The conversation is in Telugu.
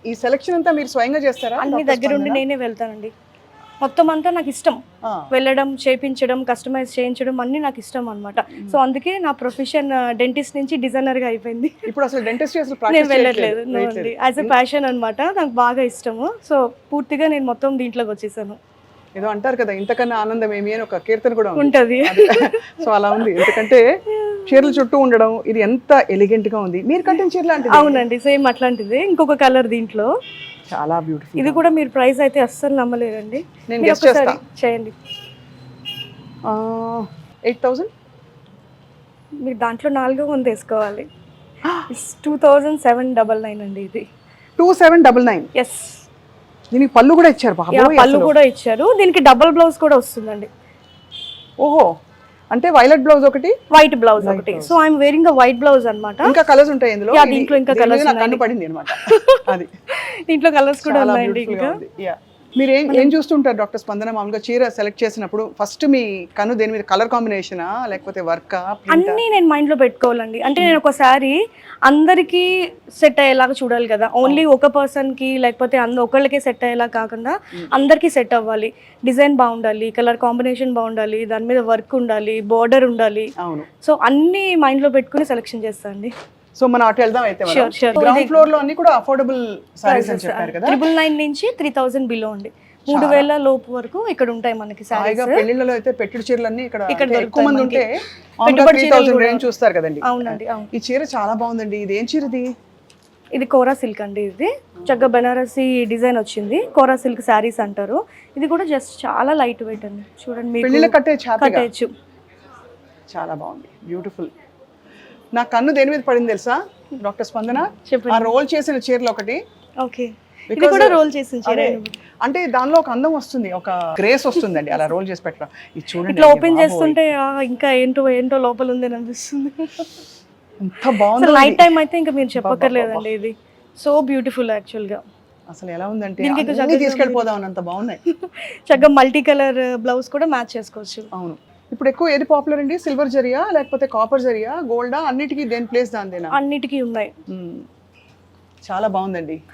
ఈ సెలెక్షన్ అంతా మీరు స్వయంగా చేస్తారా? అన్ని దగ్గరుండి నేనే వెళ్తానండి. మొత్తం అంతా నాకు ఇష్టం, వెళ్ళడం, చేయించడం, కస్టమైజ్ చేయించడం అన్నీ నాకు ఇష్టం అనమాట. సో అందుకే నా ప్రొఫెషన్ డెంటిస్ట్ నుంచి డిజైనర్గా అయిపోయింది. ఇప్పుడు అసలు డెంటిస్ట్ అసలు నేను ప్రాక్టీస్ వెళ్ళట్లేదు, యాజ్ ఎ ప్యాషన్ అనమాట, నాకు బాగా ఇష్టము. సో పూర్తిగా నేను మొత్తం దీంట్లోకి వచ్చేసాను. ఏదో అంటారు కదా, ఇంతకన్నా ఆనందం ఏమి అని ఒక కీర్తన కూడా ఉంటది. సో అలా ఉంది. ఎందుకంటే చీరల చుట్టూ ఉండడం, ఇది ఎంత ఎలిగెంట్ గా ఉంది. మీరు కట్టిన చీర లాంటిది? అవునండి, సేమ్ అట్లాంటిది, ఇంకొక కలర్ దీంట్లో. చాలా బ్యూటిఫుల్. ఇది కూడా మీరు ప్రైస్ అయితే అస్సలు నమ్మలేరండి. నేను గెస్ చేస్తా. చేయండి. 8,000. మీరు దాంట్లో 400 వేసుకోవాలి. 2799 అండి ఇది. 2799. ఎస్. దీనికి పళ్ళు కూడా ఇచ్చారు బాబోయ్. పళ్ళు కూడా ఇచ్చారు. దీనికి డబుల్ బ్లౌజ్ కూడా వస్తుందండి. ఓహో, అంటే వైలెట్ బ్లౌజ్ ఒకటి, వైట్ బ్లౌజ్ ఒకటి. So I'm wearing white blouse అన్నమాట. ఇంకా కలర్స్ ఉంటాయి ఇందులో? దీంట్లో ఇంకా కలర్స్ కన్ను పడింది అన్నమాట. అది దీంట్లో కలర్స్ కూడా ఉన్నాయండి. ఇంకా మీరు ఏం చూస్తుంటారు డాక్టర్ స్పందన? మామూలుగా చీర సెలెక్ట్ చేసినప్పుడు ఫస్ట్ మీ కన్ను దేని మీద? కలర్ కాంబినేషనా లేకపోతే వర్కా? అన్నీ నేను మైండ్ లో పెట్టుకోవాలండి. అంటే నేను ఒకసారి అందరికీ సెట్ అయ్యేలాగా చూడాలి కదా. ఓన్లీ ఒక పర్సన్ కి లేకపోతే ఒకళ్ళకే సెట్ అయ్యేలా కాకుండా అందరికీ సెట్ అవ్వాలి. డిజైన్ బాగుండాలి, కలర్ కాంబినేషన్ బాగుండాలి, దాని మీద వర్క్ ఉండాలి, బోర్డర్ ఉండాలి. అవును. సో అన్ని మైండ్ లో పెట్టుకుని సెలెక్షన్ చేస్తాండి. సో మనం అటు వెళ్దాం అయితే. గ్రౌండ్ ఫ్లోర్ లో అన్ని కూడా అఫోర్డబుల్ సారీస్ అని చెప్పారు కదా. 999 నుంచి 3000 బిలో అండి. 3000 లోపు వరకు ఇక్కడ ఉంటాయి మనకి సారీస్. పెళ్లిళ్ళలో అయితే పెట్టుడు చీరలన్నీ ఇక్కడ ఎక్కువ మంది ఉంటే పెట్టుబడి 3000 రేంజ్ చూస్తారు కదండి. అవునండి, అవును. ఈ చీర చాలా బాగుందండి. ఇది ఏం చీర? ఇది కోరా సిల్క్ అండి. ఇది చక్కగా బెనారసీ డిజైన్ వచ్చింది. కోరా సిల్క్ శారీస్ అంటారు. ఇది కూడా జస్ట్ చాలా లైట్ వెయిట్ అండి. చూడండి, పెళ్లిళ్ళ కట్టేయచ్చు. చాలా బాగుంది, బ్యూటిఫుల్. నా కన్ను దేని మీద పడింది తెలుసా డాక్టర్ స్పందన? ఆ రోల్ చేసిన చీరలు ఒకటి. ఓకే, ఇది కూడా రోల్ చేసిన చీర. అంటే దానిలో ఒక అందం వస్తుంది, ఒక గ్రేస్ వస్తుందండి అలా రోల్ చేసి పెట్టడం. ఇది చూడండి, ఇట్లా ఓపెన్ చేస్తుంటే ఇంకా ఏంటో లోపల ఉంది అని అనిపిస్తుంది. ఎంత బాగుంది. నైట్ టైం అయితే ఇంకా మీరు చెప్పక్కర్లేదండి. ఇది సో బ్యూటిఫుల్ యాక్చువల్ గా. అసలు ఎలా ఉందంటే తీసుకెళ్ళిపోదాం అంత బాగున్నాయి. చక్కగా మల్టీ కలర్ బ్లౌజ్ కూడా మ్యాచ్ చేసుకోవచ్చు. అవును. ఇప్పుడు ఎక్కువ ఏది పాపులర్ అండి? సిల్వర్ జరియా లేకపోతే కాపర్ జరియా, గోల్డా? అన్నిటికీ దేని ప్లేస్ దానిదేనా? అన్నిటికీ ఉన్నాయి. చాలా బాగుందండి.